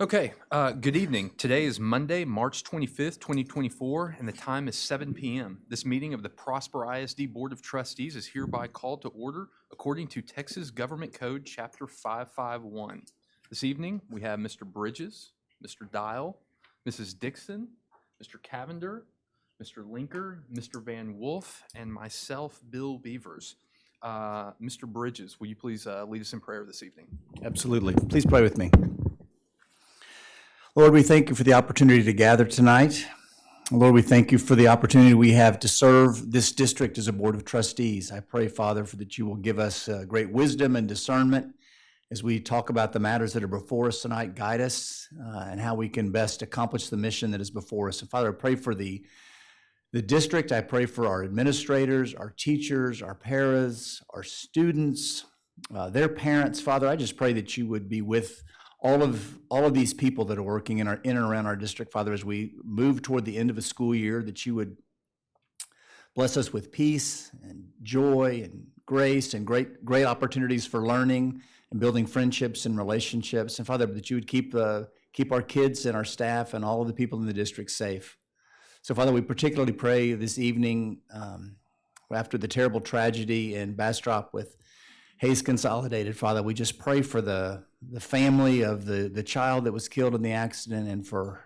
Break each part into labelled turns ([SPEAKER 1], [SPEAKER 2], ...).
[SPEAKER 1] Okay, good evening. Today is Monday, March 25th, 2024, and the time is 7 p.m. This meeting of the Prosper ISD Board of Trustees is hereby called to order according to Texas Government Code Chapter 551. This evening, we have Mr. Bridges, Mr. Dial, Mrs. Dixon, Mr. Cavender, Mr. Linker, Mr. Van Wolf, and myself, Bill Beavers. Mr. Bridges, will you please lead us in prayer this evening?
[SPEAKER 2] Absolutely. Please pray with me. Lord, we thank you for the opportunity to gather tonight. Lord, we thank you for the opportunity we have to serve this district as a board of trustees. I pray, Father, that you will give us great wisdom and discernment as we talk about the matters that are before us tonight. Guide us and how we can best accomplish the mission that is before us. And Father, I pray for the district. I pray for our administrators, our teachers, our paras, our students, their parents. Father, I just pray that you would be with all of these people that are working in and around our district, Father, as we move toward the end of a school year, that you would bless us with peace and joy and grace and great opportunities for learning and building friendships and relationships. And Father, that you would keep our kids and our staff and all of the people in the district safe. So Father, we particularly pray this evening after the terrible tragedy in Bastrop with Hayes Consolidated, Father, we just pray for the family of the child that was killed in the accident and for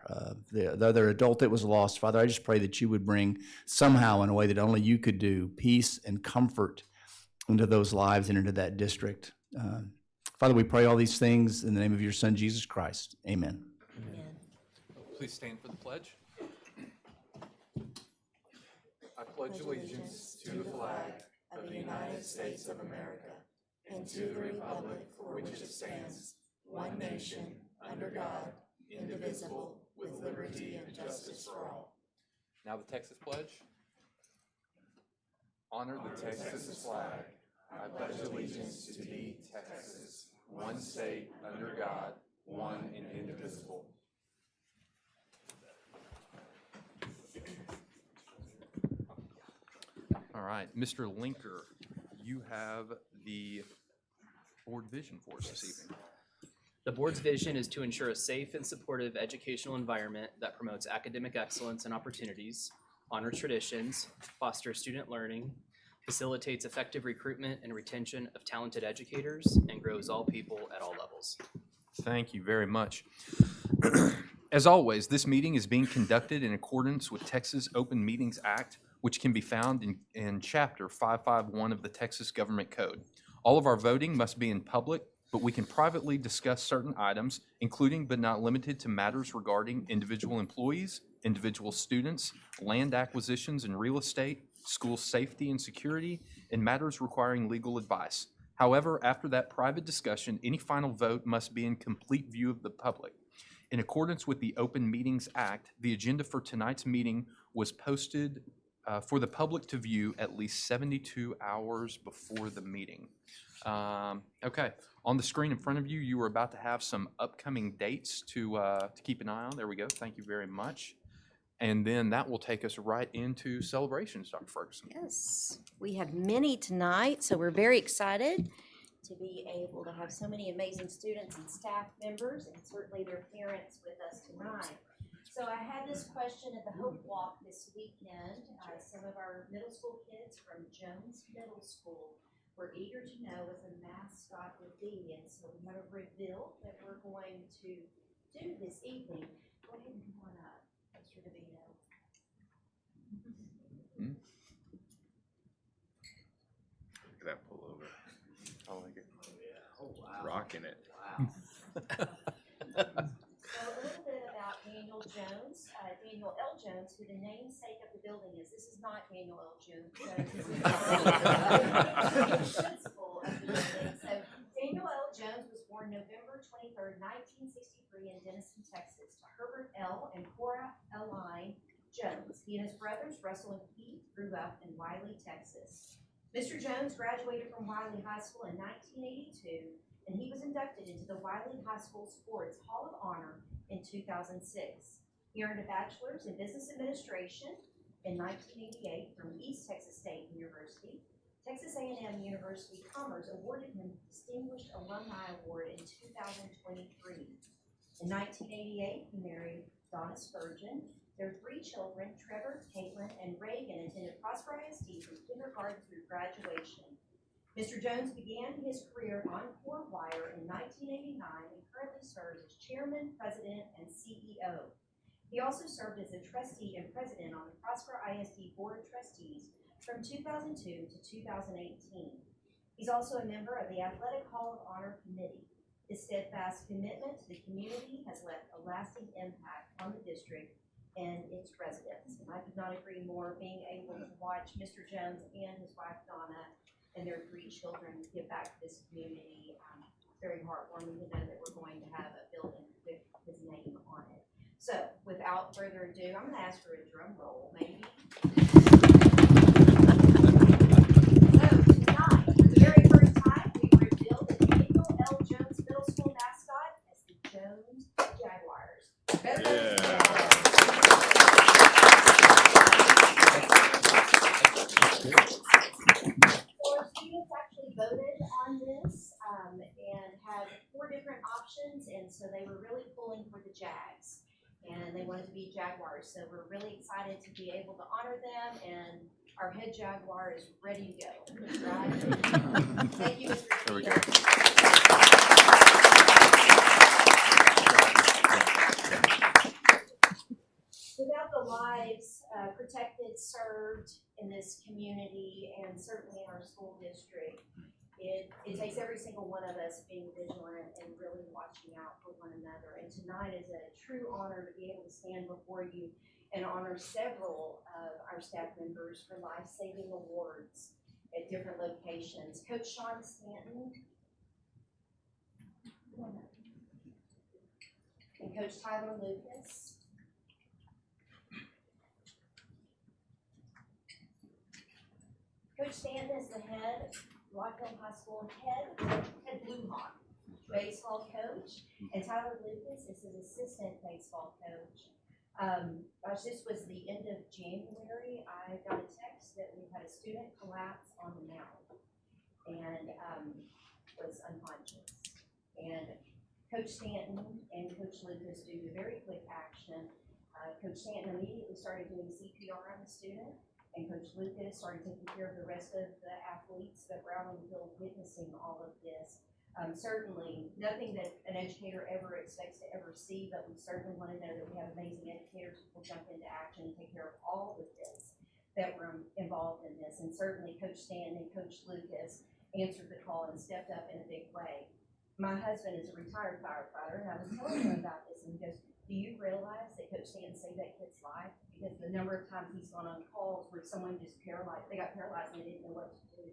[SPEAKER 2] the other adult that was lost. Father, I just pray that you would bring somehow, in a way that only you could do, peace and comfort into those lives and into that district. Father, we pray all these things in the name of your Son, Jesus Christ. Amen.
[SPEAKER 1] Amen. Please stand for the pledge. I pledge allegiance to the flag of the United States of America and to the republic for which it stands, one nation, under God, indivisible, with liberty and justice for all. Now the Texas pledge. Honor the Texas flag. I pledge allegiance to thee, Texas, one state, under God, one and indivisible. All right, Mr. Linker, you have the board vision for us this evening.
[SPEAKER 3] The board's vision is to ensure a safe and supportive educational environment that promotes academic excellence and opportunities, honors traditions, fosters student learning, facilitates effective recruitment and retention of talented educators, and grows all people at all levels.
[SPEAKER 1] Thank you very much. As always, this meeting is being conducted in accordance with Texas Open Meetings Act, which can be found in Chapter 551 of the Texas Government Code. All of our voting must be in public, but we can privately discuss certain items, including but not limited to matters regarding individual employees, individual students, land acquisitions and real estate, school safety and security, and matters requiring legal advice. However, after that private discussion, any final vote must be in complete view of the public. In accordance with the Open Meetings Act, the agenda for tonight's meeting was posted for the public to view at least 72 hours before the meeting. Okay, on the screen in front of you, you are about to have some upcoming dates to keep an eye on. There we go. Thank you very much. And then that will take us right into celebrations, Dr. Ferguson.
[SPEAKER 4] Yes, we have many tonight, so we're very excited to be able to have so many amazing students and staff members and certainly their parents with us tonight. So I had this question at the Hope Walk this weekend. Some of our middle school kids from Jones Middle School were eager to know what the mascot would be, and so we have a reveal that we're going to do this evening. Go ahead and come on up, Mr. DeVito.
[SPEAKER 1] Look at that pullover. I like it.
[SPEAKER 5] Oh, yeah.
[SPEAKER 2] Oh, wow.
[SPEAKER 5] Rocking it.
[SPEAKER 2] Wow.
[SPEAKER 4] So a little bit about Daniel Jones. Daniel L. Jones, who the namesake of the building is. This is not Daniel L. Jones. This is the principal of the building. So Daniel L. Jones was born November 23rd, 1963 in Denison, Texas, to Herbert L. and Cora L. Jones. He and his brothers, Russell and Keith, grew up in Wiley, Texas. Mr. Jones graduated from Wiley High School in 1982, and he was inducted into the Wiley High School Sports Hall of Honor in 2006. He earned a bachelor's in business administration in 1988 from East Texas State University. Texas A&M University Commerce awarded him the Distinguished Alumni Award in 2023. In 1988, he married Donna Spurgeon. Their 3 children, Trevor, Caitlin, and Reagan, attended Prosper ISD from kindergarten through graduation. Mr. Jones began his career at Encore Wire in 1989 and currently serves as chairman, president, and CEO. He also served as a trustee and president on the Prosper ISD Board of Trustees from 2002 to 2018. He's also a member of the Athletic Hall of Honor Committee. His steadfast commitment to the community has left a lasting impact on the district and its residents. And I could not agree more, being able to watch Mr. Jones and his wife Donna and their 3 children give back to this community. Very heartwarming to know that we're going to have a building with his name on it. So without further ado, I'm going to ask for a drum roll, maybe. So tonight, for the very first time, we revealed the Daniel L. Jones Middle School mascot as the Jones Jaguars. Our students actually voted on this and had 4 different options, and so they were really pulling for the Jags, and they wanted to be Jaguars. So we're really excited to be able to honor them, and our head Jaguar is ready to go. Right? Thank you, Mr.
[SPEAKER 1] There we go.
[SPEAKER 4] Without the lives protected, served in this community, and certainly in our school district, it takes every single one of us being vigilant and really watching out for one another. And tonight is a true honor to be able to stand before you and honor several of our staff members for life-saving awards at different locations. Coach Sean Stanton and Coach Tyler Lucas. Coach Stanton is the head Rockville High School head Blue Hawk baseball coach, and Tyler Lucas is his assistant baseball coach. This was the end of January. I got a text that we had a student collapse on the mound and was unconscious. And Coach Stanton and Coach Lucas do the very quick action. Coach Stanton immediately started doing CPR on the student, and Coach Lucas started taking care of the rest of the athletes that were out on the field witnessing all of this. Certainly nothing that an educator ever expects to ever see, but we certainly want to know that we have amazing educators who will jump into action and take care of all the kids that were involved in this. And certainly Coach Stanton and Coach Lucas answered the call and stepped up in a big way. My husband is a retired firefighter, and I was telling him about this, and he goes, "Do you realize that Coach Stanton saved that kid's life? Because the number of times he's gone on calls where someone just paralyzed, they got paralyzed and they didn't know what to do."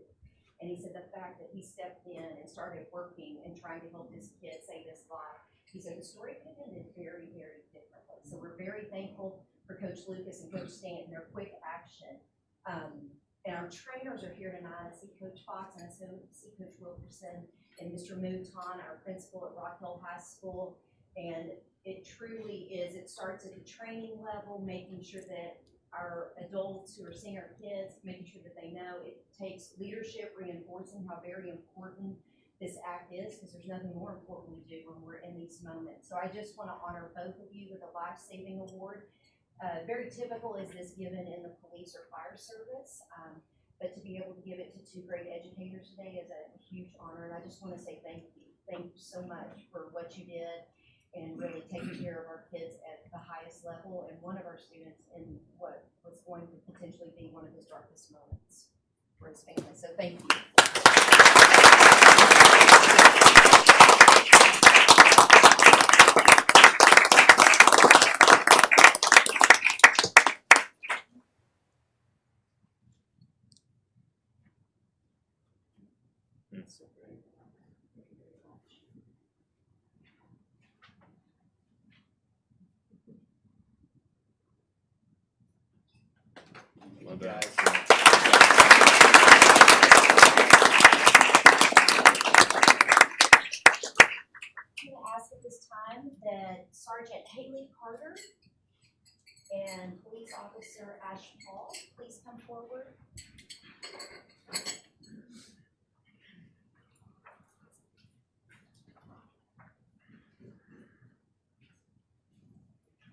[SPEAKER 4] And he said the fact that he stepped in and started working and trying to help this kid save his life, he said the story could have ended very, very differently. So we're very thankful for Coach Lucas and Coach Stanton, their quick action. And our trainers are here tonight. I see Coach Fox and I see Coach Wilkerson and Mr. Mouton, our principal at Rock Hill High School. And it truly is, it starts at the training level, making sure that our adults who are seeing our kids, making sure that they know it takes leadership, reinforcing how very important this act is, because there's nothing more important we do when we're in these moments. So I just want to honor both of you with a life-saving award. Very typical is this given in the police or fire service, but to be able to give it to 2 great educators today is a huge honor, and I just want to say thank you. Thank you so much for what you did and really taking care of our kids at the highest level, and one of our students in what was going to potentially be one of his darkest moments for his family. So thank you.
[SPEAKER 5] Well done.
[SPEAKER 4] I'm going to ask at this time that Sergeant Haley Carter and Police Officer Ash Paul please come forward.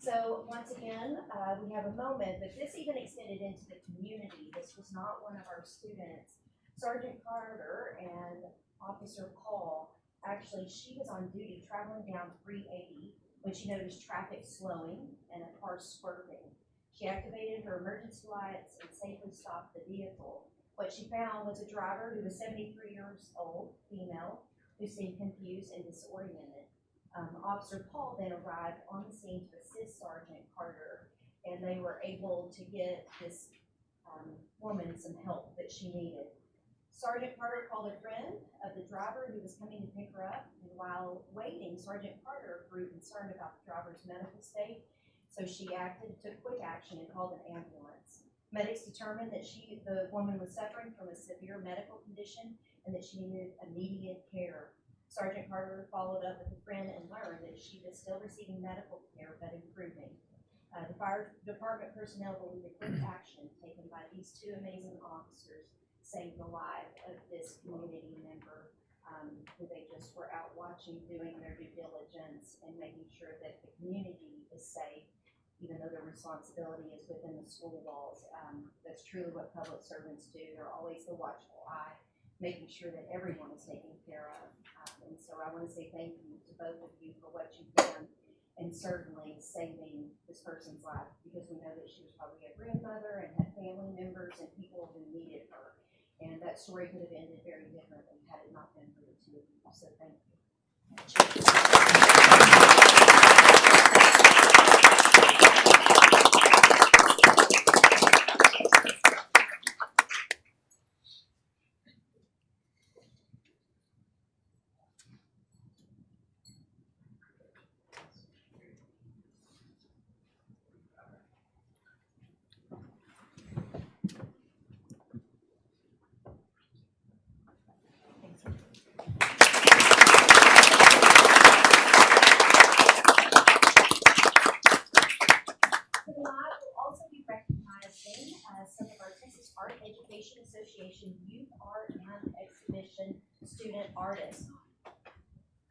[SPEAKER 4] So once again, we have a moment, but this even extended into the community. This was not one of our students. Sergeant Carter and Officer Paul, actually, she was on duty traveling down 380 when she noticed traffic slowing and a car swerving. She activated her emergency lights and safely stopped the vehicle. What she found was a driver who was 73 years old, female, who seemed confused and disoriented. Officer Paul then arrived on the scene to assist Sergeant Carter, and they were able to get this woman some help that she needed. Sergeant Carter called a friend of the driver who was coming to pick her up, and while waiting, Sergeant Carter grew concerned about the driver's medical state, so she took quick action and called an ambulance. Medics determined that the woman was suffering from a severe medical condition and that she needed immediate care. Sergeant Carter followed up with a friend and learned that she was still receiving medical care but improving. The fire department personnel believe the quick action taken by these two amazing officers saved the life of this community member who they just were out watching, doing their due diligence and making sure that the community is safe, even though their responsibility is within the school walls. That's truly what public servants do. They're always the watchful eye, making sure that everyone is taken care of. And so I want to say thank you to both of you for what you've done and certainly saving this person's life, because we know that she was probably a grandmother and had family members and people who needed her. And that story could have ended very differently had it not been for the two of you. So thank you. Tonight will also be recognizing some of our Texas Art Education Association Youth Art and Exhibition student artists.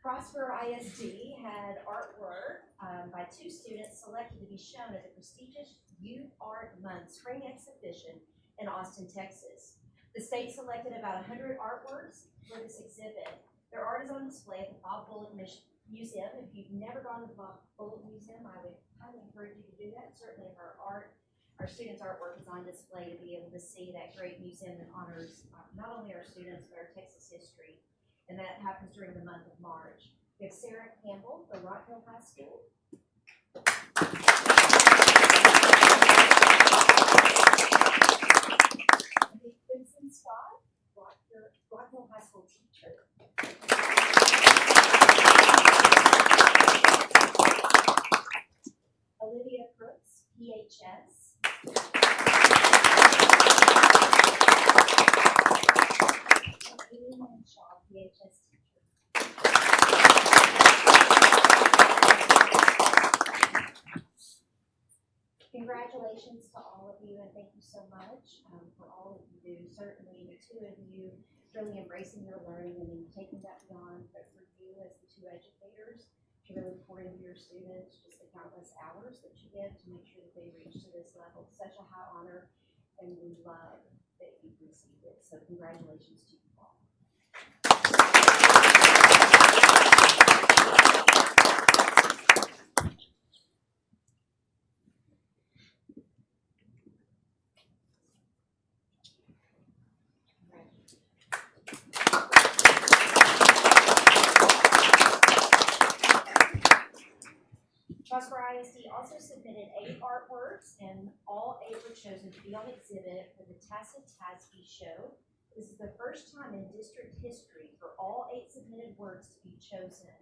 [SPEAKER 4] Prosper ISD had artwork by two students selected to be shown at the prestigious Youth Art Month Spring Exhibition in Austin, Texas. The state selected about 100 artworks for this exhibit. Their art is on display at the Bob Bullock Museum. If you've never gone to the Bob Bullock Museum, I would highly encourage you to do that. Certainly, if our students' artwork is on display, to be able to see that great museum that honors not only our students but our Texas history, and that happens during the month of March. We have Sarah Campbell from Rockville High School. Vincent Scott, Rockville High School teacher. Olivia Crooks, PHS. And Amy Henshaw, PHS teacher. Congratulations to all of you, and thank you so much for all that you do. Certainly, the two of you really embracing your learning and then taking that beyond, but for you as the two educators, to really pour into your students, just the countless hours that you give to make sure that they reach to this level. Such a high honor, and we love that you've received it. So congratulations to you all. Prosper ISD also submitted 8 artworks, and all 8 were chosen to be on exhibit for the Tacit Tasby show. This is the first time in district history for all 8 submitted works to be chosen.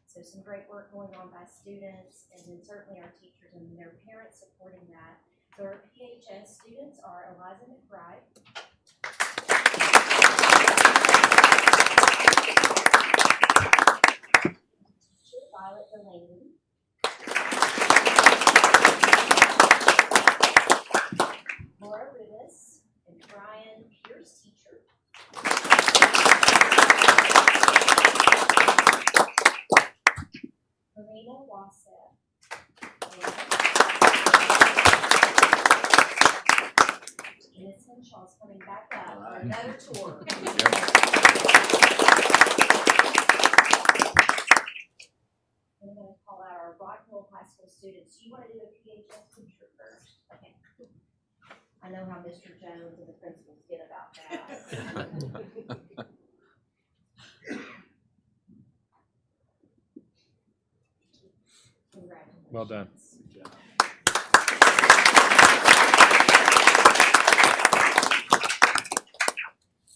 [SPEAKER 4] So some great work going on by students, and then certainly our teachers and their parents supporting that. So our PHS students are Eliza McBride, Violet Delaney, Laura Rivas, and Brian Pierce, teacher. Marina Wassett, and Miss Henshaw's coming back up for another tour. I'm gonna call out our Rock Hill High School students. Do you want to do a PHS picture first? Okay. I know how Mr. Jones and the principals get about that. Congratulations.
[SPEAKER 5] Well done.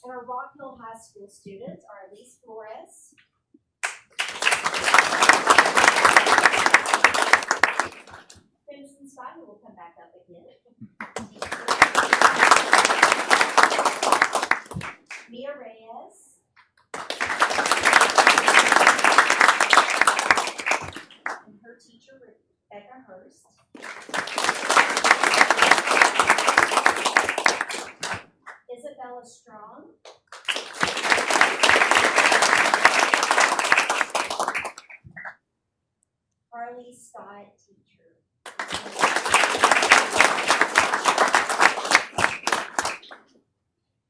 [SPEAKER 4] And our Rock Hill High School students are Elise Flores, Crimson Spy, who will come back up again, Mia Reyes, and her teacher, Rebecca Hurst. Isabella Strong. Harley Scott, teacher.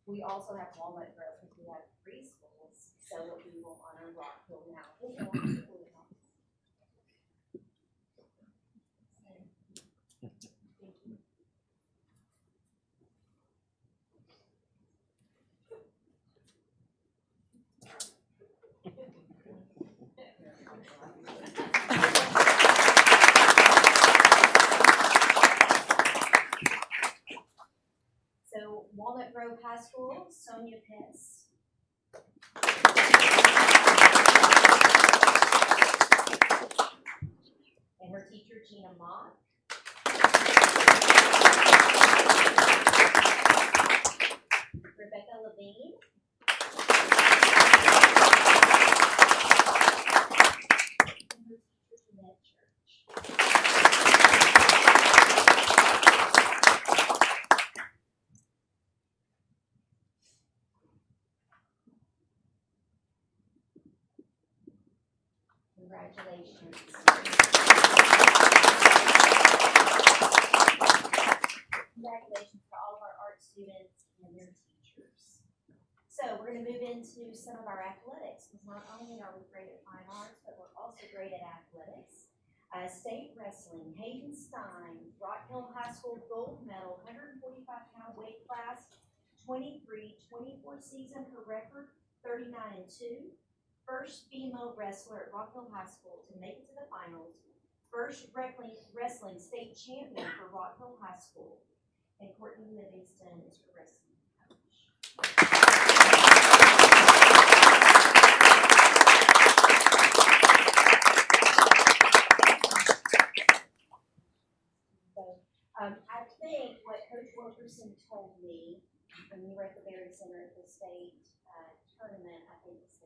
[SPEAKER 4] We also have Walnut Grove because we have 3 schools, so we will honor Rock Hill now. So Walnut Grove High School, Sonia Piss. And her teacher, Gina Mott. Rebecca Levine. And her teacher, Jeanette Church. Congratulations. Congratulations to all of our art students and their teachers. So we're going to move into some of our athletics, because not only are we great at fine arts, but we're also great at athletics. State wrestling, Hayden Stein, Rock Hill High School gold medal, 145-pound weight class, 23-24 season, her record 39-2. First female wrestler at Rock Hill High School to make it to the finals. First wrestling state champion for Rock Hill High School. And Courtney Livingston is her wrestling coach. So, I think what Coach Wilkerson told me when we were at the Berry Center at the state tournament, I think it's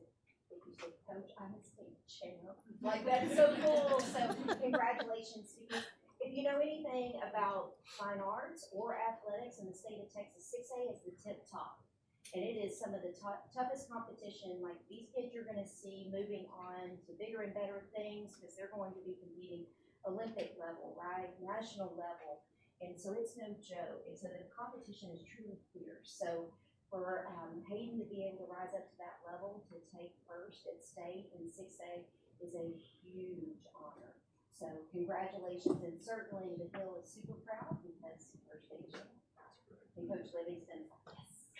[SPEAKER 4] if you say, Coach, I'm a state champ. Like, that's so cool. So congratulations. Because if you know anything about fine arts or athletics in the state of Texas, 6A is the tip top. And it is some of the toughest competition. Like, these kids you're going to see moving on to bigger and better things, because they're going to be competing Olympic level, right? National level. And so it's no joke. And so the competition is truly fierce. So for Hayden to be able to rise up to that level, to take first at state in 6A is a huge honor. So congratulations, and certainly the Hill is super proud because first state champ. And Coach Livingston, yes.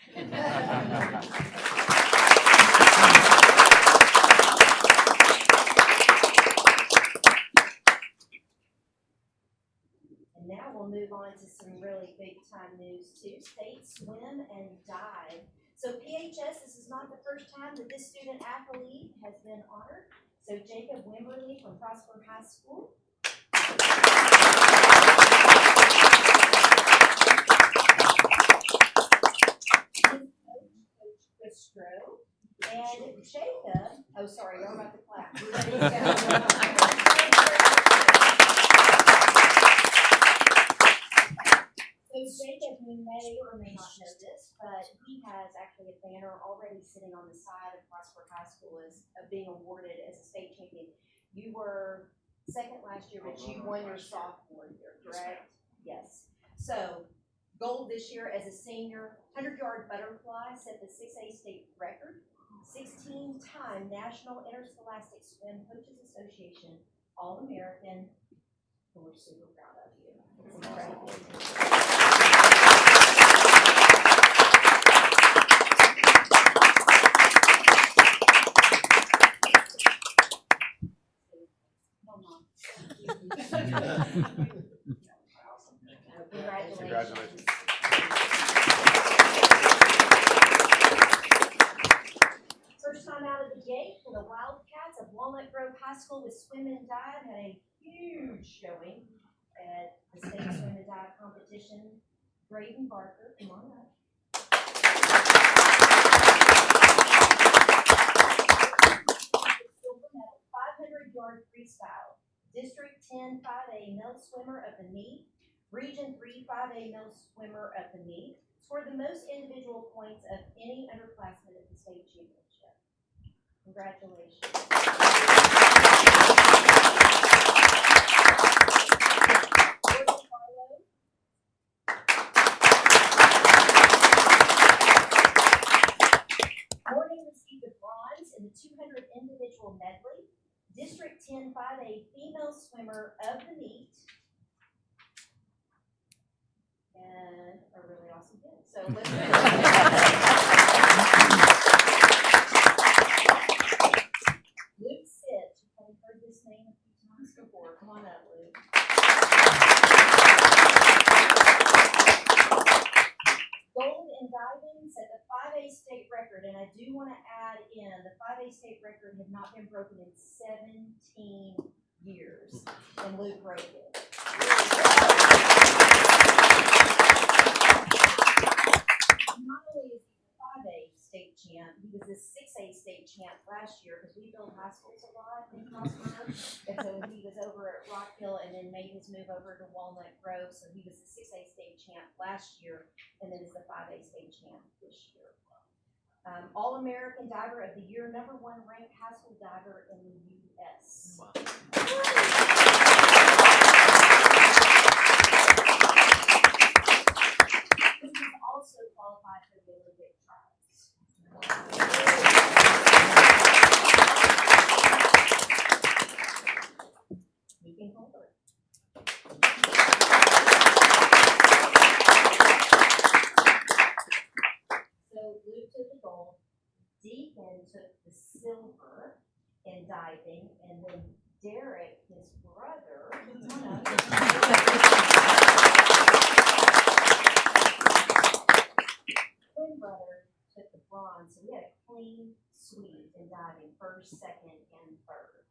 [SPEAKER 4] And now we'll move on to some really big time news too. State swim and dive. So PHS, this is not the first time that this student athlete has been honored. So Jacob Wimberly from Prosper High School. Coach Chris Stroh. And Jacob, oh sorry, you're about to clap. So Jacob, you may or may not know this, but he has actually a banner already sitting on the side of Prosper High School as being awarded as a state champion. You were second last year, but you won your sophomore year, correct? Yes. So Gold this year as a senior, 100-yard butterfly set the 6A state record. 16-time National Interscholastic Swim Coaches Association All-American. We're super proud of you. It's incredible. Congratulations. First time out of the gate for the Wildcats of Walnut Grove High School with swim and dive had a huge showing at the state swim and dive competition. Braden Barker, come on up. Silver medal, 500-yard freestyle. District 10 5A male swimmer of the meet. Region 3 5A male swimmer of the meet. Scored the most individual points of any underclassmen at the state championship. Congratulations. Morning received a bronze in the 200 individual medley. District 10 5A female swimmer of the meet. And a really awesome kid. So let's Luke Sitch. I've heard this name a few times before. Come on up, Luke. Gold in diving set the 5A state record, and I do want to add in the 5A state record had not been broken in 17 years, and Luke broke it. Not only is he the 5A state champ, he was the 6A state champ last year because we build high schools a lot in Prosper. And so he was over at Rock Hill and then made his move over to Walnut Grove. So he was the 6A state champ last year and then is the 5A state champ this year. All-American Diver of the Year, #1 ranked high school diver in the U.S.
[SPEAKER 3] Wow.
[SPEAKER 4] This is also qualified for the Olympic trials. You can hold it. So Luke took the gold, Deacon took the silver in diving, and then Derek, his brother, twin brother, took the bronze. So we had a clean sweep in diving, first, second, and third.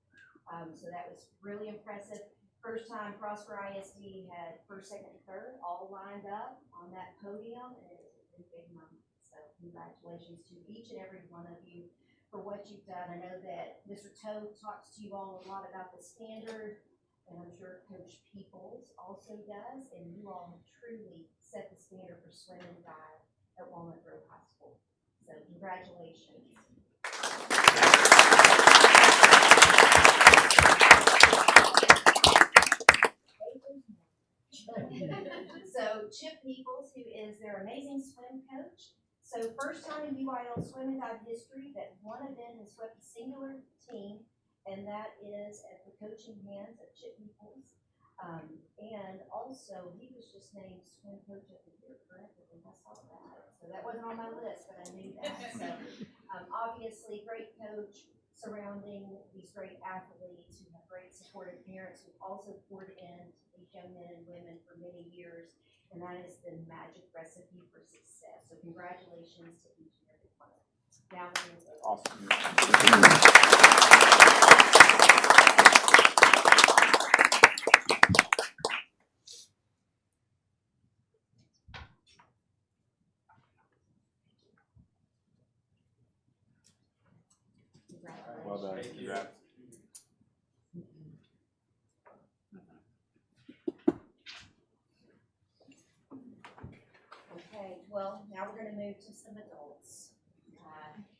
[SPEAKER 4] So that was really impressive. First time Prosper ISD had first, second, and third all lined up on that podium, and it was a really big moment. So congratulations to each and every one of you for what you've done. I know that Mr. Toad talks to you all a lot about the standard, and I'm sure Coach Peoples also does, and you all have truly set the standard for swim and dive at Walnut Grove High School. So congratulations. So Chip Peoples, who is their amazing swim coach. So first time in UIL swim and dive history that one event has swept a singular team, and that is at the coaching hands of Chip Peoples. And also, he was just named swim coach of the year, correct? I think I saw that. So that wasn't on my list, but I knew that. So obviously, great coach surrounding these great athletes who have great supportive parents who also poured into these young men and women for many years. And that is the magic recipe for success. So congratulations to each and every one of them. Now, awesome.
[SPEAKER 5] Well done. Congrats.
[SPEAKER 4] Okay, well, now we're going to move to some adults.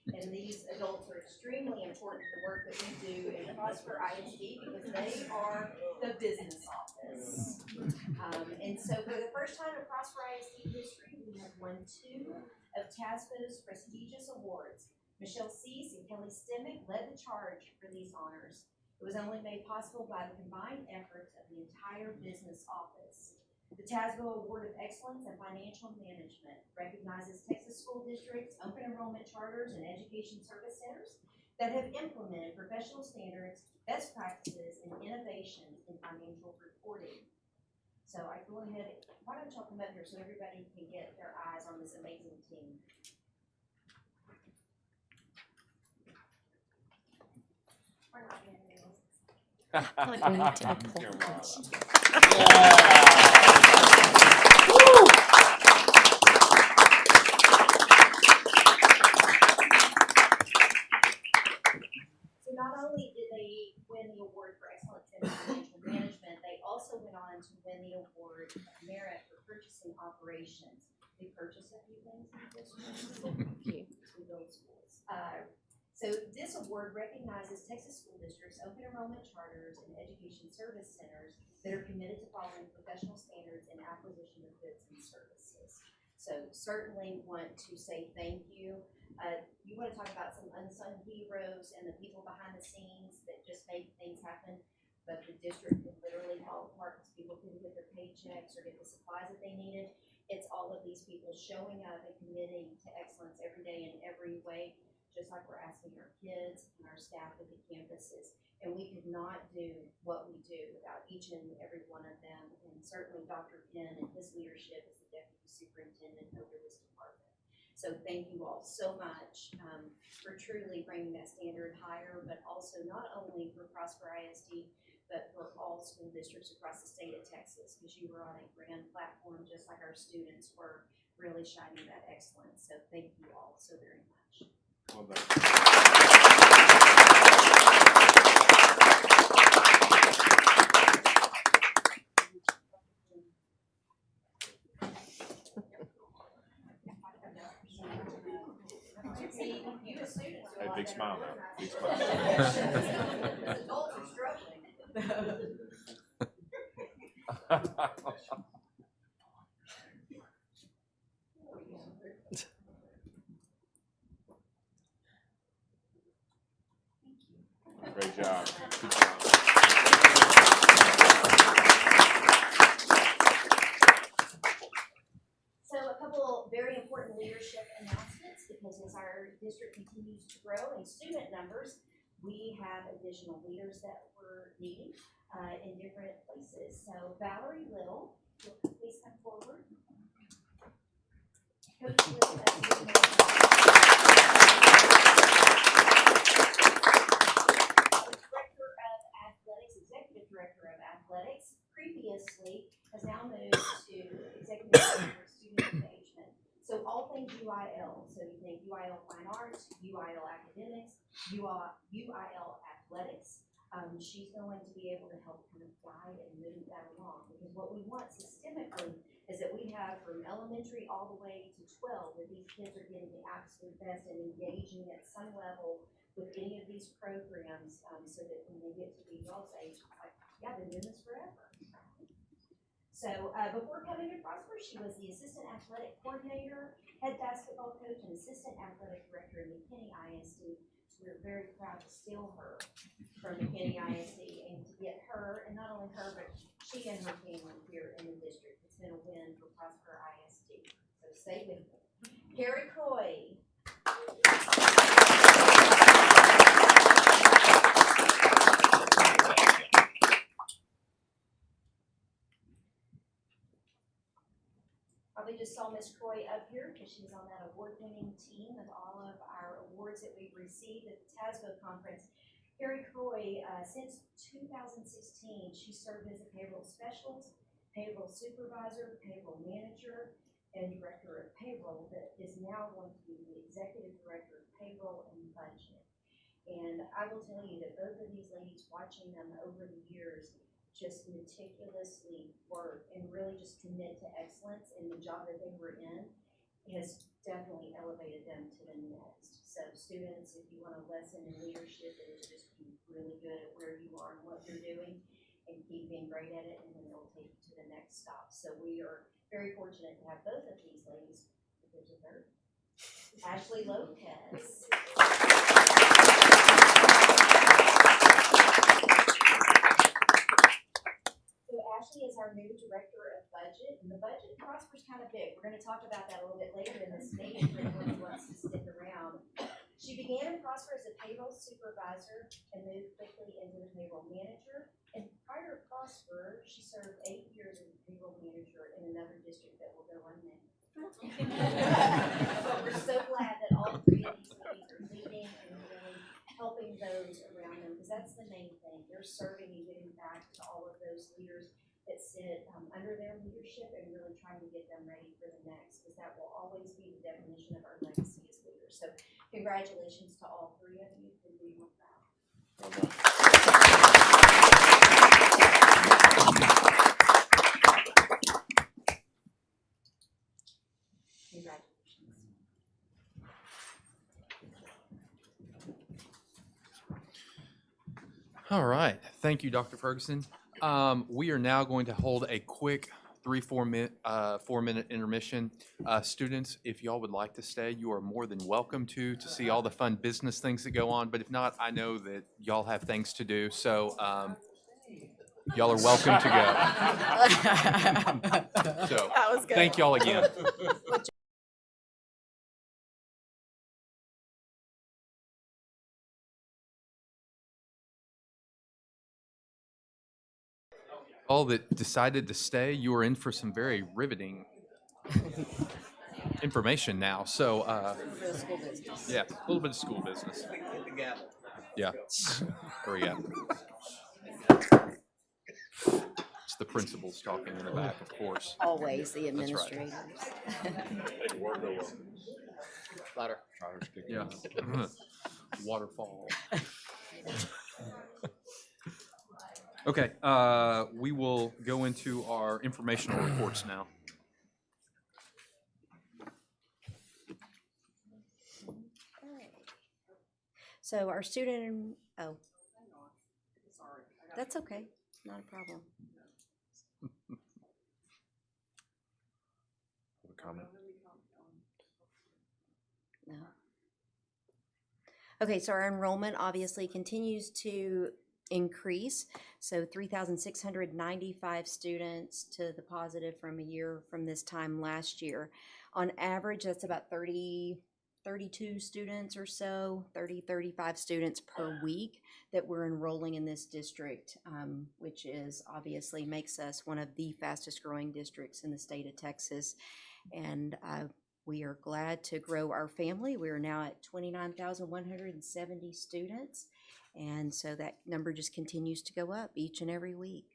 [SPEAKER 4] And these adults are extremely important to the work that we do in Prosper ISD because they are the business office. And so for the first time in Prosper ISD history, we have won 2 of TASBO's prestigious awards. Michelle Cease and Kelly Stemmick led the charge for these honors. It was only made possible by the combined efforts of the entire business office. The TASBO Award of Excellence in Financial Management recognizes Texas school districts, open enrollment charters, and education service centers that have implemented professional standards, best practices, and innovations in financial reporting. So I go ahead, why don't y'all come up here so everybody can get their eyes on this amazing team.
[SPEAKER 6] I feel like we need to applaud.
[SPEAKER 4] So not only did they win the award for excellence in financial management, they also went on to win the award of merit for purchasing operations. They purchased a few things in this to build schools. So this award recognizes Texas school districts, open enrollment charters, and education service centers that are committed to following professional standards in acquisition of goods and services. So certainly want to say thank you. You want to talk about some unsung heroes and the people behind the scenes that just make things happen, but the district could literally fall apart because people couldn't get their paychecks or get the supplies that they needed. It's all of these people showing up and committing to excellence every day in every way, just like we're asking our kids and our staff at the campuses. And we could not do what we do without each and every one of them. And certainly Dr. Penn and his leadership as the Deputy Superintendent over this department. So thank you all so much for truly bringing that standard higher, but also not only for Prosper ISD, but for all school districts across the state of Texas, because you were on a grand platform just like our students were, really shining that excellence. So thank you all so very much.
[SPEAKER 5] Well done.
[SPEAKER 4] See, you as students are a
[SPEAKER 5] Hey,
[SPEAKER 4] lot
[SPEAKER 5] big
[SPEAKER 4] better
[SPEAKER 5] smile
[SPEAKER 4] than
[SPEAKER 5] now.
[SPEAKER 4] us.
[SPEAKER 5] Big smile.
[SPEAKER 4] As adults are struggling.
[SPEAKER 5] Great job. Good job.
[SPEAKER 4] So a couple very important leadership announcements, because as our district continues to grow in student numbers, we have additional leaders that we're needing in different places. So Valerie Little, please come forward. Coach Little, Director of Athletics, Executive Director of Athletics, previously has now moved to Executive Director of Student Engagement. So all things UIL, so you think UIL Fine Arts, UIL Academics, UIL Athletics. She's going to be able to help kind of guide and move that along, because what we want systemically is that we have from elementary all the way to 12, that these kids are getting the absolute best and engaging at some level with any of these programs, so that when they get to be y'all's age, it's like, yeah, I've been doing this forever. So before coming to Prosper, she was the assistant athletic coordinator, head basketball coach, and assistant athletic director in McKinney ISD. So we're very proud to steal her from McKinney ISD and to get her, and not only her, but she and her family here in the district. It's been a win for Prosper ISD. So stay with me. Carrie Croy. Probably just saw Miss Croy up here because she was on that award-winning team of all of our awards that we've received at the TASBO conference. Carrie Croy, since 2016, she served as a payroll specialist, payroll supervisor, payroll manager, and director of payroll, that is now going to be the executive director of payroll and budget. And I will tell you that both of these ladies, watching them over the years, just meticulously work and really just commit to excellence in the job that they were in, has definitely elevated them to the next. students, if you want a lesson in leadership, it is just be really good at where you are and what you're doing, and keep being great at it, and then it'll take you to the next stop. So we are very fortunate to have both of these ladies. But there's a third, Ashley Lopez. So Ashley is our new director of budget, and the budget Prosper's kind of big. We're going to talk about that a little bit later in this meeting for anyone who wants to stick around. She began in Prosper as a payroll supervisor and moved quickly into the payroll manager. And prior to Prosper, she served 8 years as a payroll manager in another district that will go unnamed. But we're so glad that all three of these ladies are leading and really helping those around them, because that's the main thing. They're serving and giving back to all of those leaders that sit under their leadership and really trying to get them ready for the next, because that will always be the definition of our legacy as leaders. So congratulations to all three of you. Couldn't be more proud.
[SPEAKER 5] Well done.
[SPEAKER 4] Congratulations.
[SPEAKER 1] All right. Thank you, Dr. Ferguson. We are now going to hold a quick 4-minute intermission. Students, if y'all would like to stay, you are more than welcome to see all the fun business things that go on. But if not, I know that y'all have things to do. So y'all are welcome to go. So thank y'all again. All that decided to stay, you are in for some very riveting information now. So, yeah, a little bit of school business. Yeah, there we go. It's the principals talking in the back, of course.
[SPEAKER 6] Always the
[SPEAKER 1] That's right.
[SPEAKER 6] administrators.
[SPEAKER 5] They can work over.
[SPEAKER 3] Louder.
[SPEAKER 1] Yeah. Waterfall. Okay, we will go into our informational reports now.
[SPEAKER 6] So our student, that's okay, not a problem.
[SPEAKER 5] Comment.
[SPEAKER 6] No. Okay, so our enrollment obviously continues to increase. So 3,695 students to the positive from a year from this time last year. On average, that's about 32 students or so, 35 students per week that we're enrolling in this district, which is obviously makes us one of the fastest growing districts in the state of Texas. And we are glad to grow our family. We are now at 29,170 students. And so that number just continues to go up each and every week.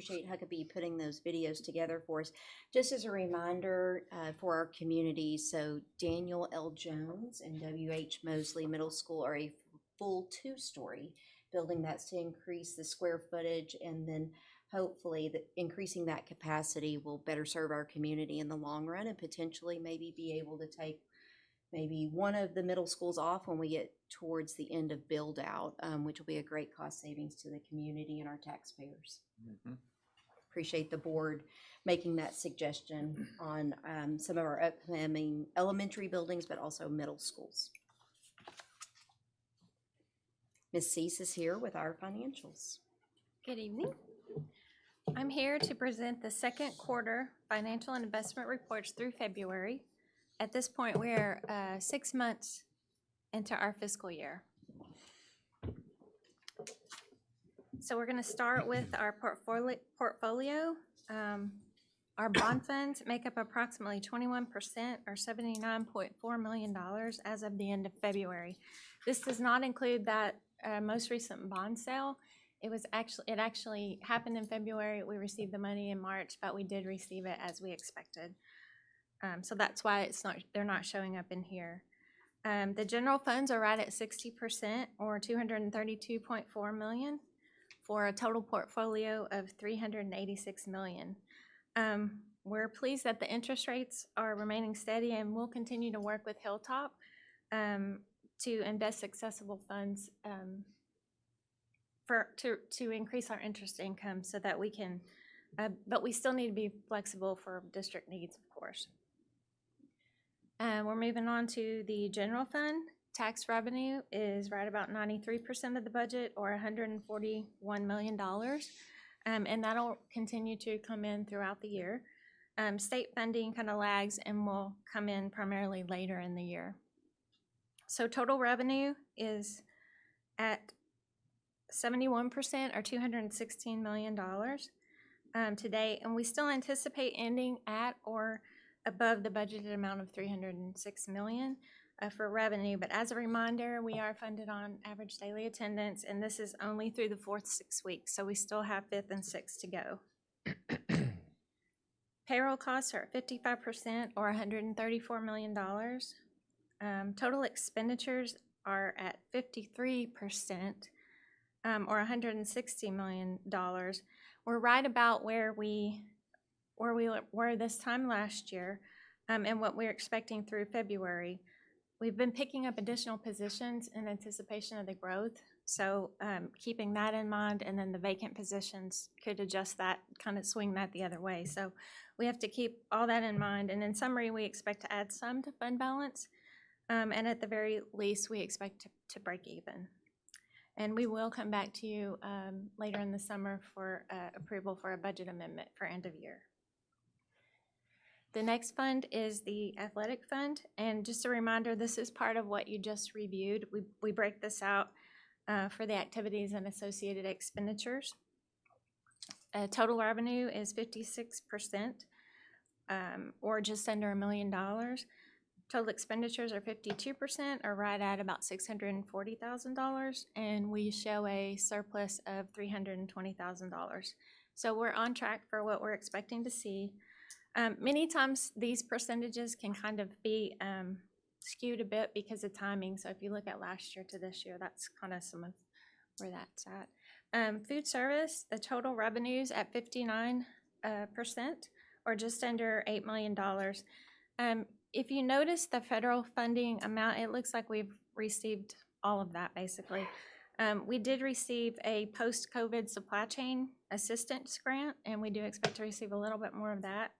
[SPEAKER 6] appreciate Huckabee putting those videos together for us. Just as a reminder for our community, so Daniel L. Jones and W.H. Mosley Middle School are a full 2-story building. That's to increase the square footage, and then hopefully increasing that capacity will better serve our community in the long run, and potentially maybe be able to take maybe one of the middle schools off when we get towards the end of build out, which will be a great cost savings to the community and our taxpayers. Appreciate the board making that suggestion on some of our upcoming elementary buildings, but also middle schools. Ms. Cease is here with our financials.
[SPEAKER 7] Good evening. I'm here to present the second quarter financial and investment reports through February. At this point, we are 6 months into our fiscal year. So we're going to start with our portfolio. Our bond funds make up approximately 21% or $79.4 million as of the end of February. This does not include that most recent bond sale. It actually happened in February. We received the money in March, but we did receive it as we expected. So that's why they're not showing up in here. The general funds are right at 60% or $232.4 million for a total portfolio of $386 million. We're pleased that the interest rates are remaining steady, and we'll continue to work with Hilltop to invest accessible funds to increase our interest income so that we can, but we still need to be flexible for district needs, of course. We're moving on to the general fund. Tax revenue is right about 93% of the budget, or $141 million, and that'll continue to come in throughout the year. State funding kind of lags and will come in primarily later in the year. So total revenue is at 71% or $216 million today, and we still anticipate ending at or above the budgeted amount of $306 million for revenue. But as a reminder, we are funded on average daily attendance, and this is only through the 4th 6 weeks, so we still have 5th and 6th to go. Payroll costs are at 55% or $134 million. Total expenditures are at 53% or $160 million. We're right about where we were this time last year, and what we're expecting through February. We've been picking up additional positions in anticipation of the growth, so keeping that in mind, and then the vacant positions could adjust that, kind of swing that the other way. So we have to keep all that in mind, and in summary, we expect to add some to fund balance, and at the very least, we expect to break even. And we will come back to you later in the summer for approval for a budget amendment for end of year. The next fund is the athletic fund, and just a reminder, this is part of what you just reviewed. We break this out for the activities and associated expenditures. Total revenue is 56%, or just under $1 million. Total expenditures are 52%, or right at about $640,000, and we show a surplus of $320,000. So we're on track for what we're expecting to see. Many times these percentages can kind of be skewed a bit because of timing. So if you look at last year to this year, that's kind of some of where that's at. Food service, the total revenues at 59%, or just under $8 million. If you notice the federal funding amount, it looks like we've received all of that basically. We did receive a post-COVID supply chain assistance grant, and we do expect to receive a little bit more of that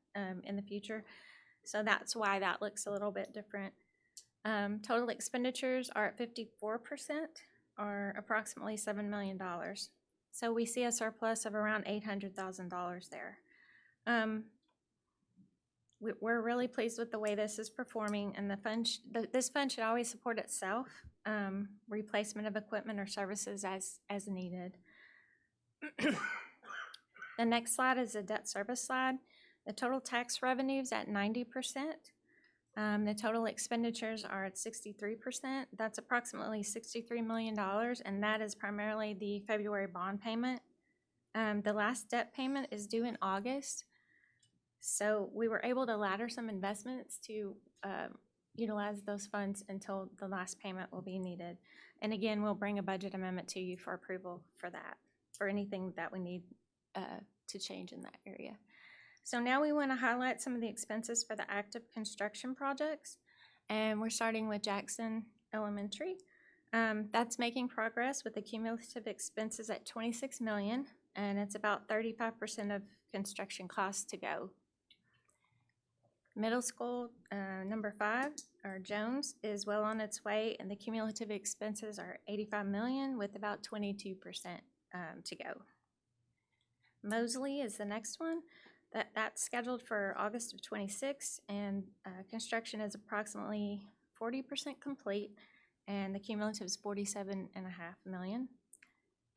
[SPEAKER 7] in the future. So that's why that looks a little bit different. Total expenditures are at 54%, or approximately $7 million. So we see a surplus of around $800,000 there. We're really pleased with the way this is performing, and this fund should always support itself, replacement of equipment or services as needed. The next slide is a debt service slide. The total tax revenue is at 90%. The total expenditures are at 63%. That's approximately $63 million, and that is primarily the February bond payment The last debt payment is due in August. So we were able to ladder some investments to utilize those funds until the last payment will be needed. And again, we'll bring a budget amendment to you for approval for that, for anything that we need to change in that area. So now we want to highlight some of the expenses for the active construction projects. And we're starting with Jackson Elementary. That's making progress with the cumulative expenses at $26 million, and it's about 35% of construction costs to go. Middle school, number 5, or Jones, is well on its way, and the cumulative expenses are $85 million with about 22% to go. Mosley is the next one. That's scheduled for August of 26, and construction is approximately 40% complete, and the cumulative is $47.5 million.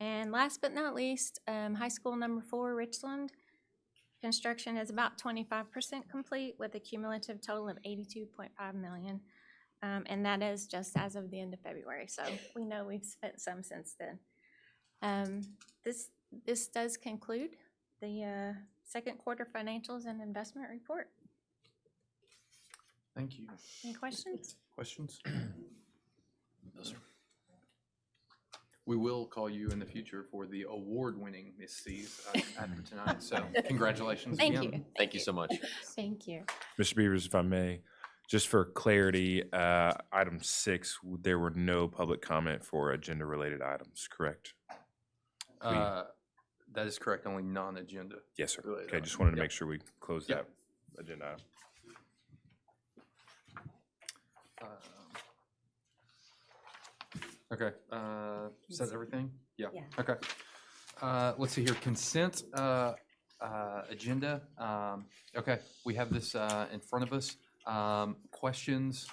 [SPEAKER 7] And last but not least, high school number 4, Richland. Construction is about 25% complete with a cumulative total of $82.5 million. And that is just as of the end of February. So we know we've spent some since then. This does conclude the second quarter financials and investment report.
[SPEAKER 1] Thank you.
[SPEAKER 7] Any questions?
[SPEAKER 1] Questions? No, sir. We will call you in the future for the award-winning Miss C's after tonight, so congratulations
[SPEAKER 7] Thank
[SPEAKER 1] again.
[SPEAKER 7] you.
[SPEAKER 8] Thank you so much.
[SPEAKER 7] Thank you.
[SPEAKER 5] Mr. Beavers, if I may, just for clarity, item 6, there were no public comment for agenda-related items, correct?
[SPEAKER 1] That is correct, only non-agenda.
[SPEAKER 5] Yes, sir.
[SPEAKER 1] Related
[SPEAKER 5] Okay, just
[SPEAKER 1] item.
[SPEAKER 5] wanted to
[SPEAKER 1] Yep.
[SPEAKER 5] make sure we closed
[SPEAKER 1] Yep.
[SPEAKER 5] that agenda item.
[SPEAKER 1] Okay, is that everything? Yeah.
[SPEAKER 6] Yeah.
[SPEAKER 1] Okay. Let's see here, consent agenda. Okay, we have this in front of us. Questions,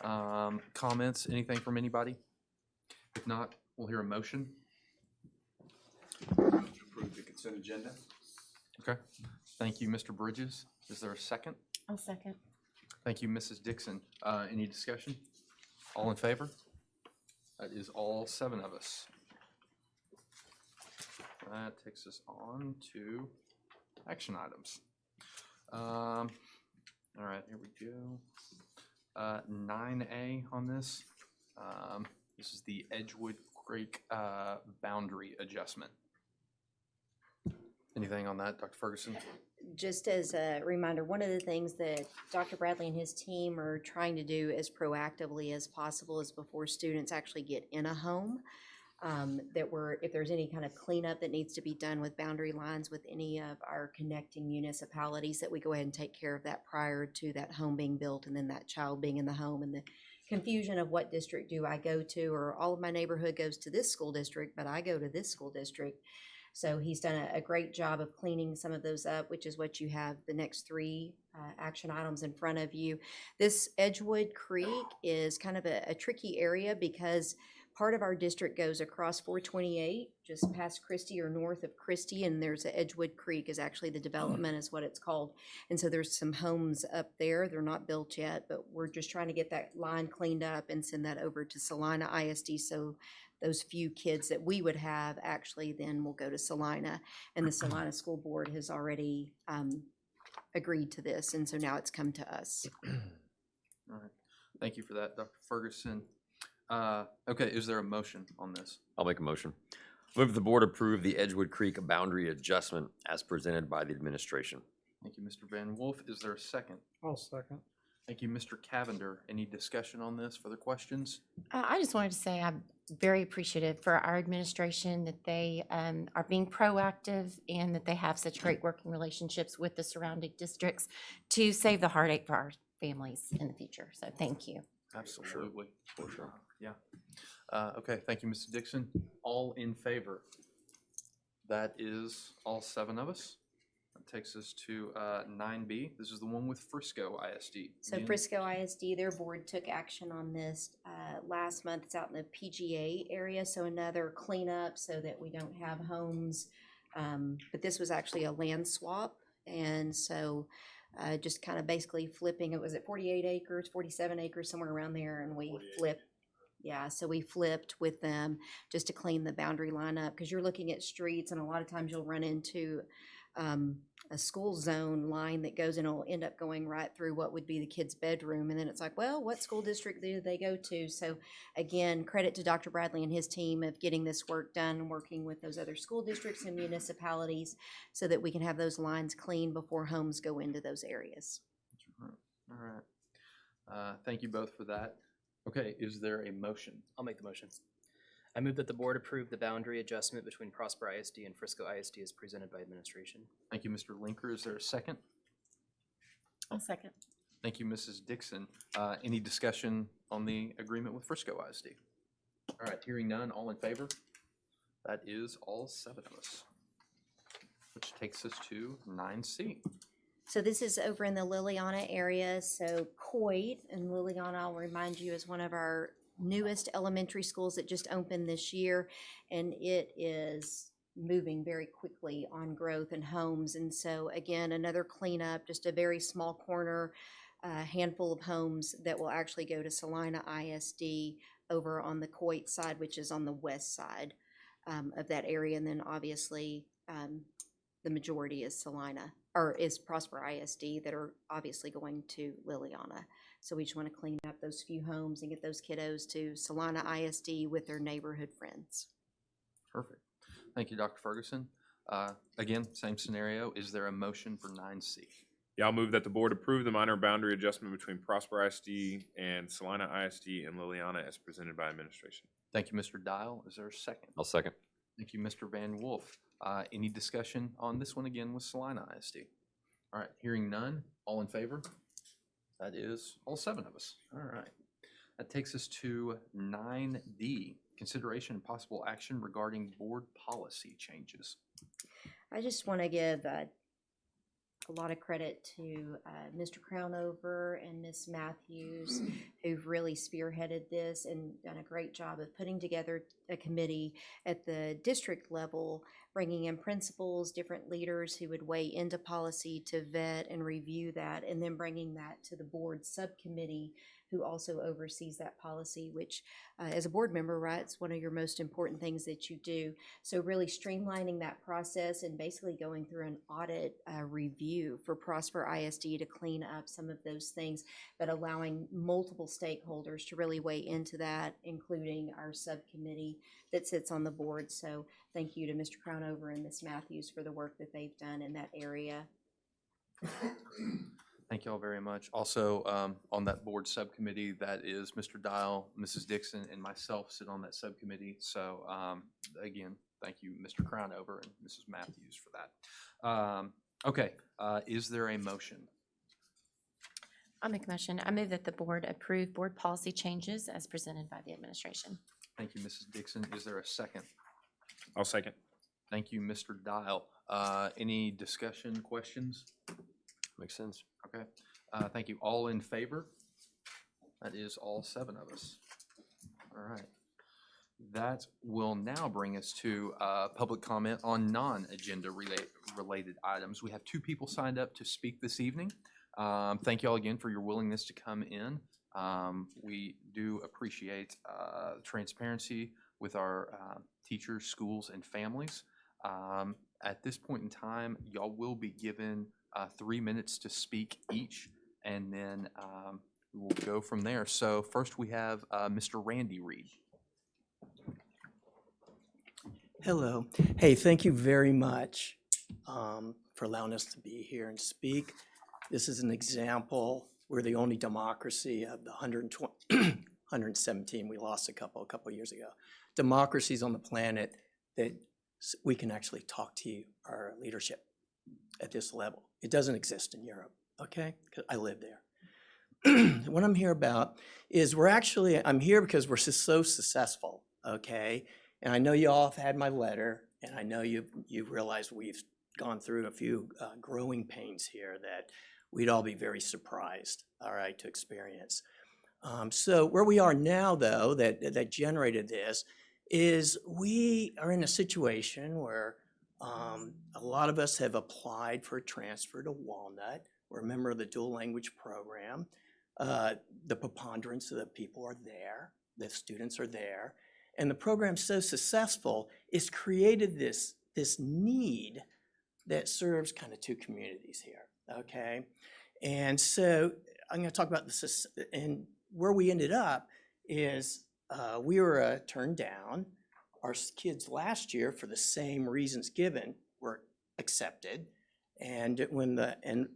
[SPEAKER 1] comments, anything from anybody? If not, we'll hear a motion.
[SPEAKER 2] Approve the consent agenda.
[SPEAKER 1] Okay, thank you, Mr. Bridges. Is there a second?
[SPEAKER 7] I'll second.
[SPEAKER 1] Thank you, Mrs. Dixon. Any discussion? All in favor? That is all 7 of us. That takes us on to action items. All right, here we go. 9A on this. This is the Edgewood Creek boundary adjustment. Anything on that, Dr. Ferguson?
[SPEAKER 6] Just as a reminder, one of the things that Dr. Bradley and his team are trying to do as proactively as possible is before students actually get in a home, if there's any kind of cleanup that needs to be done with boundary lines with any of our connecting municipalities, that we go ahead and take care of that prior to that home being built and then that child being in the home, and the confusion of what district do I go to, or all of my neighborhood goes to this school district, but I go to this school district. So he's done a great job of cleaning some of those up, which is what you have the next 3 action items in front of you. This Edgewood Creek is kind of a tricky area because part of our district goes across 428, just past Christie or north of Christie, and there's a Edgewood Creek is actually the development is what it's called. And so there's some homes up there. They're not built yet, but we're just trying to get that line cleaned up and send that over to Salina ISD, so those few kids that we would have actually then will go to Salina. And the Salina School Board has already agreed to this, and so now it's come to us.
[SPEAKER 1] All right, thank you for that, Dr. Ferguson. Okay, is there a motion on this?
[SPEAKER 8] I'll make a motion. Move the board approve the Edgewood Creek boundary adjustment as presented by the administration.
[SPEAKER 1] Thank you, Mr. Van Wolf. Is there a second?
[SPEAKER 9] I'll second.
[SPEAKER 1] Thank you, Mr. Cavender. Any discussion on this? Further questions?
[SPEAKER 10] I just wanted to say I'm very appreciative for our administration that they are being proactive and that they have such great working relationships with the surrounding districts to save the heartache for our families in the future. So thank you.
[SPEAKER 1] Absolutely.
[SPEAKER 8] For sure.
[SPEAKER 1] Yeah. Okay, thank you, Mr. Dixon. All in favor? That is all 7 of us. That takes us to 9B. This is the one with Frisco ISD.
[SPEAKER 6] So
[SPEAKER 1] Jen?
[SPEAKER 6] Frisco ISD, their board took action on this last month. It's out in the PGA area, so another cleanup so that we don't have homes. But this was actually a land swap, and so just kind of basically flipping. It was at 48 acres, 47 acres, somewhere around there, and we flipped Yeah, so we flipped with them just to clean the boundary line up, because you're looking at streets and a lot of times you'll run into a school zone line that goes and it'll end up going right through what would be the kid's bedroom. And then it's like, well, what school district do they go to? So again, credit to Dr. Bradley and his team of getting this work done and working with those other school districts and municipalities so that we can have those lines clean before homes go into those areas.
[SPEAKER 1] All right. Thank you both for that. Okay, is there a motion?
[SPEAKER 3] I'll make the motion. I move that the board approve the boundary adjustment between Prosper ISD and Frisco ISD as presented by administration.
[SPEAKER 1] Thank you, Mr. Linker. Is there a second?
[SPEAKER 10] I'll second.
[SPEAKER 1] Thank you, Mrs. Dixon. Any discussion on the agreement with Frisco ISD? All right, hearing none, all in favor? That is all 7 of us. Which takes us to 9C.
[SPEAKER 6] So this is over in the Liliana area. So Coit and Liliana, I'll remind you, is one of our newest elementary schools that just opened this year, and it is moving very quickly on growth and homes. And so again, another cleanup, just a very small corner, handful of homes that will actually go to Salina ISD over on the Coit side, which is on the west side of that area. And then obviously the majority is Salina, or is Prosper ISD, that are obviously going to Liliana. So we just want to clean up those few homes and get those kiddos to Salina ISD with their neighborhood friends.
[SPEAKER 1] Perfect. Thank you, Dr. Ferguson. Again, same scenario. Is there a motion for 9C?
[SPEAKER 5] Yeah, I'll move that the board approve the minor boundary adjustment between Prosper ISD and Salina ISD and Liliana as presented by administration.
[SPEAKER 1] Thank you, Mr. Dial. Is there a second?
[SPEAKER 8] I'll second.
[SPEAKER 1] Thank you, Mr. Van Wolf. Any discussion on this one again with Salina ISD? All right, hearing none, all in favor? That is all 7 of us. All right. That takes us to 9D, consideration and possible action regarding board policy changes.
[SPEAKER 6] I just want to give a lot of credit to Mr. Crownover and Miss Matthews, who've really spearheaded this and done a great job of putting together a committee at the district level, bringing in principals, different leaders who would weigh into policy to vet and review that, and then bringing that to the board subcommittee, who also oversees that policy, which as a board member, right, it's one of your most important things that you do. So really streamlining that process and basically going through an audit review for Prosper ISD to clean up some of those things, but allowing multiple stakeholders to really weigh into that, including our subcommittee that sits on the board. So thank you to Mr. Crownover and Ms. Matthews for the work that they've done in that area.
[SPEAKER 1] Thank you all very much. Also, on that board subcommittee, that is Mr. Dial, Mrs. Dixon, and myself sit on that subcommittee. So again, thank you, Mr. Crownover and Mrs. Matthews for that. Okay, is there a motion?
[SPEAKER 10] I'll make a motion. I move that the board approve board policy changes as presented by the administration.
[SPEAKER 1] Thank you, Mrs. Dixon. Is there a second?
[SPEAKER 5] I'll second.
[SPEAKER 1] Thank you, Mr. Dial. Any discussion, questions?
[SPEAKER 8] Makes sense.
[SPEAKER 1] Okay, thank you. All in favor? That is all 7 of us. All right. That will now bring us to public comment on non-agenda related items. We have 2 people signed up to speak this evening. Thank you all again for your willingness to come in. We do appreciate transparency with our teachers, schools, and families. At this point in time, y'all will be given 3 minutes to speak each, and then we'll go from there. So first we have Mr. Randy Reed.
[SPEAKER 9] Hello. Hey, thank you very much for allowing us to be here and speak. This is an example. We're the only democracy of the 117. We lost a couple years ago. Democracies on the planet that we can actually talk to our leadership at this level. It doesn't exist in Europe, okay? 'Cause I live there. What I'm here about is I'm here because we're so successful, okay? And I know you all have had my letter, and I know you realize we've gone through a few growing pains here that we'd all be very surprised, all right, to experience. So where we are now, though, that generated this, is we are in a situation where a lot of us have applied for a transfer to Walnut. We're a member of the dual language program. The preponderance of the people are there. the students are there. And the program's so successful, it's created this need that serves kind of two communities here, okay? And so I'm gonna talk about this, and where we ended up is we were turned down. Our kids last year, for the same reasons given, were accepted. And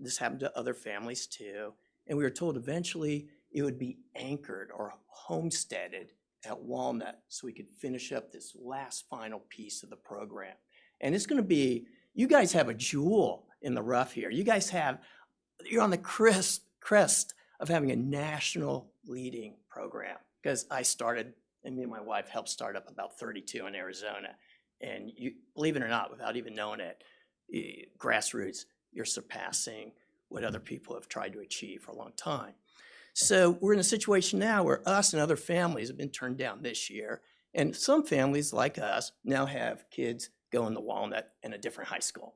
[SPEAKER 9] this happened to other families too. And we were told eventually it would be anchored or homesteaded at Walnut so we could finish up this last final piece of the program. And it's gonna be, you guys have a jewel in the rough here. You're on the crest of having a national leading program. Because I started, and me and my wife helped start up about 32 in Arizona. And you, believe it or not, without even knowing it, grassroots, you're surpassing what other people have tried to achieve for a long time. So we're in a situation now where us and other families have been turned down this year. And some families like us now have kids going to Walnut in a different high school.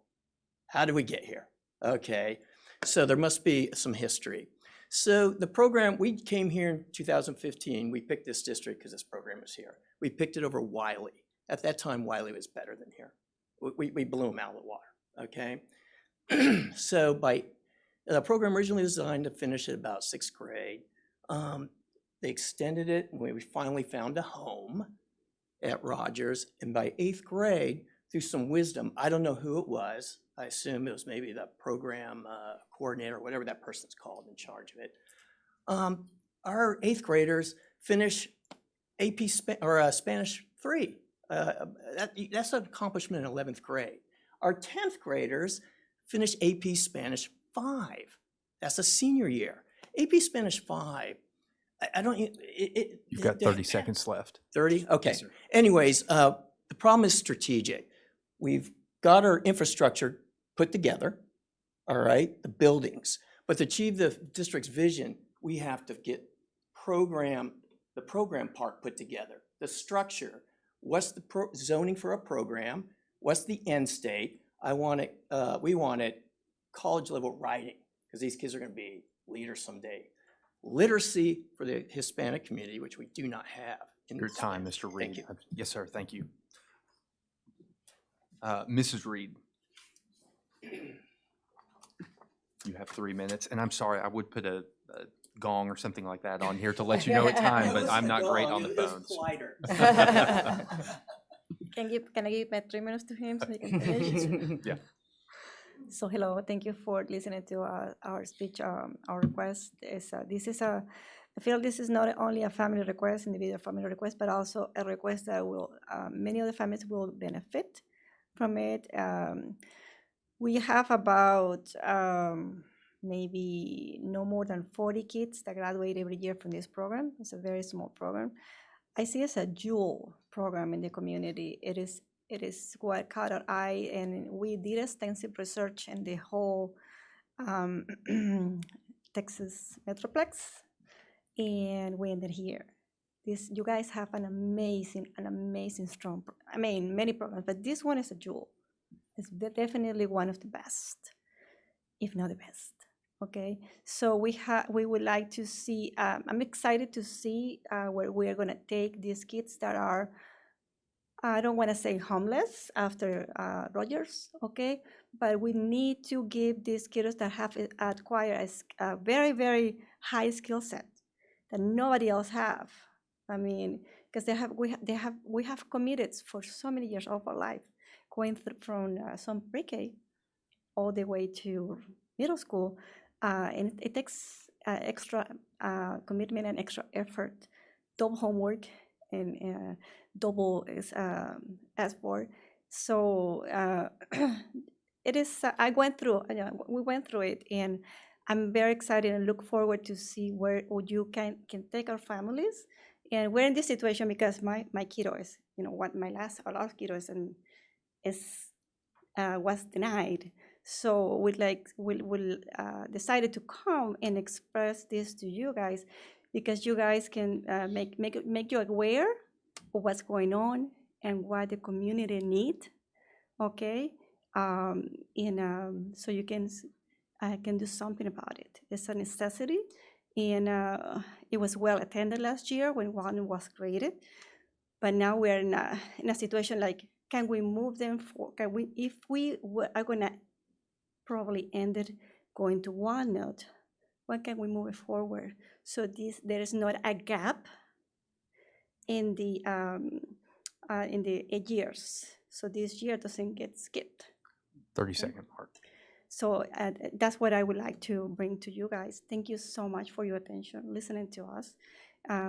[SPEAKER 9] How did we get here? Okay, so there must be some history. So the program, we came here in 2015. We picked this district because this program was here. We picked it over Wiley. At that time, Wiley was better than here. We blew them out of the water, okay? So the program originally designed to finish at about 6th grade. They extended it when we finally found a home at Rogers. And by 8th grade, through some wisdom, I don't know who it was. I assume it was maybe the program coordinator, whatever that person's called in charge of it. Our 8th graders finish AP Spanish 3. That's an accomplishment in 11th grade. Our 10th graders finish AP Spanish 5. That's a senior year. AP Spanish 5,
[SPEAKER 1] You've got 30 seconds left.
[SPEAKER 9] 30? Okay.
[SPEAKER 1] Yes, sir.
[SPEAKER 9] Anyways, the problem is strategic. We've got our infrastructure put together, all right, the buildings. But to achieve the district's vision, we have to get the program part put together, the structure. What's the zoning for a program? What's the end state? We wanted college level writing, because these kids are going to be leaders someday. Literacy for the Hispanic community, which we do not have.
[SPEAKER 1] Your time, Mr. Reed.
[SPEAKER 9] Thank you.
[SPEAKER 1] Yes, sir, thank you. Mrs. Reed. You have 3 minutes, and I'm sorry, I would put a gong or something like that on here to let you know it's time, but I'm not great on the phones.
[SPEAKER 11] Can I give my 3 minutes to him so he can finish?
[SPEAKER 1] Yeah.
[SPEAKER 11] So hello, thank you for listening to our speech, our request. I feel this is not only a family request, individual family request, but also a request that will, many of the families will benefit from it. We have about maybe no more than 40 kids that graduate every year from this program. It's a very small program. I see it as a jewel program in the community. It is what caught our eye, and we did extensive research in the whole Texas Metroplex, and we ended here. You guys have an amazing strong, many programs, but this one is a jewel. It's definitely one of the best, if not the best. Okay, so we would like to see. I'm excited to see where we are going to take these kids that are, I don't want to say homeless after Rogers, okay, but we need to give these kids that have acquired a very, very high skill set that nobody else have. I mean, because we have committed for so many years of our life, going through from some pre-K all the way to middle school, and it takes extra commitment and extra effort, double homework and double effort. So it is. I went through. We went through it, and I'm very excited and look forward to see where you can take our families. And we're in this situation because my kiddo is, our last kiddo was denied. So we'll decided to come and express this to you guys, because you guys can make you aware of what's going on and what the community need. Okay, so you can do something about it. It's a necessity, And it was well attended last year when one was created. But now we're in a situation like, can we move them for, can we, if we are gonna probably end it going to OneNote, when can we move it forward? So there is not a gap in the 8 years. So this year doesn't get skipped.
[SPEAKER 1] 30-second mark.
[SPEAKER 11] So that's what I would like to bring to you guys. Thank you so much for your attention, listening to us.